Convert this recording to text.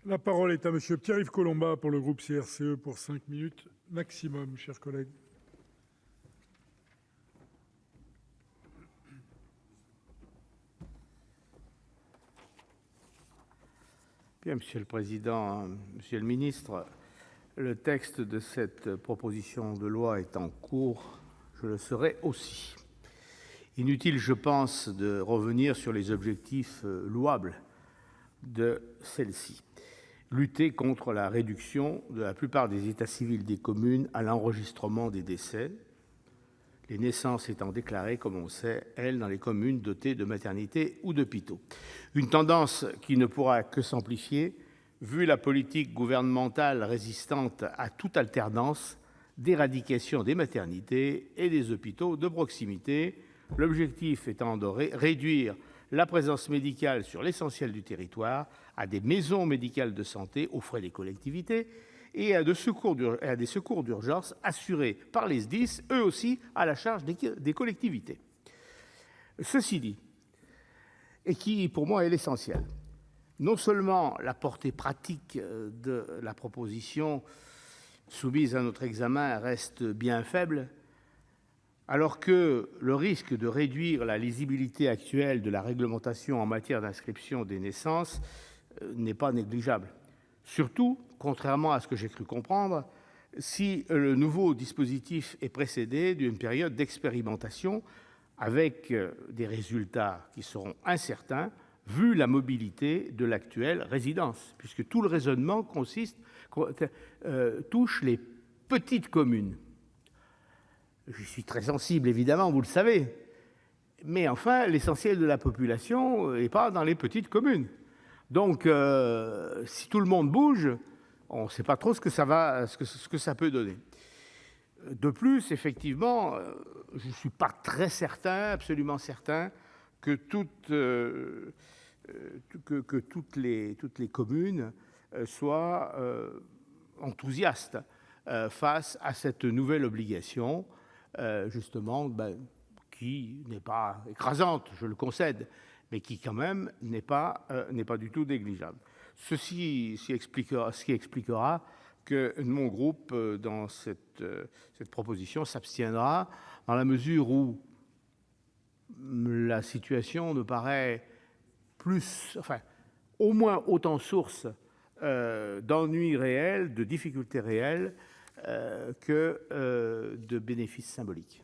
La parole est à Monsieur Pierre-Yves Collombat pour le groupe CRCE pour 5 minutes maximum, chers collègues. Bien, Monsieur le Président, Monsieur le Ministre, le texte de cette proposition de loi est en cours, je le serai aussi. Inutile, je pense, de revenir sur les objectifs louables de celle-ci. Lutter contre la réduction de la plupart des états civils des communes à l'enregistrement des décès, les naissances étant déclarées, comme on sait, elles, dans les communes dotées de maternités ou d'hôpitaux. Une tendance qui ne pourra que s'amplifier, vu la politique gouvernementale résistante à toute alternance d'éradication des maternités et des hôpitaux de proximité, l'objectif étant de réduire la présence médicale sur l'essentiel du territoire à des maisons médicales de santé aux frais des collectivités et à des secours d'urgence assurés par les SDIS, eux aussi à la charge des collectivités. Ceci dit, et qui pour moi est l'essentiel, non seulement la portée pratique de la proposition soumise à notre examen reste bien faible, alors que le risque de réduire la lisibilité actuelle de la réglementation en matière d'inscription des naissances n'est pas négligeable. Surtout, contrairement à ce que j'ai cru comprendre, si le nouveau dispositif est précédé d'une période d'expérimentation avec des résultats qui seront incertains, vu la mobilité de l'actuelle résidence, puisque tout le raisonnement touche les petites communes. Je suis très sensible, évidemment, vous le savez, mais enfin, l'essentiel de la population n'est pas dans les petites communes. Donc, si tout le monde bouge, on ne sait pas trop ce que ça peut donner. De plus, effectivement, je ne suis pas très certain, absolument certain, que toutes les communes soient enthousiastes face à cette nouvelle obligation, justement, qui n'est pas écrasante, je le concède, mais qui quand même n'est pas du tout négligeable. Ce qui expliquera que mon groupe, dans cette proposition, s'abstiendra dans la mesure où la situation me paraît au moins autant source d'ennuis réels, de difficultés réelles que de bénéfices symboliques.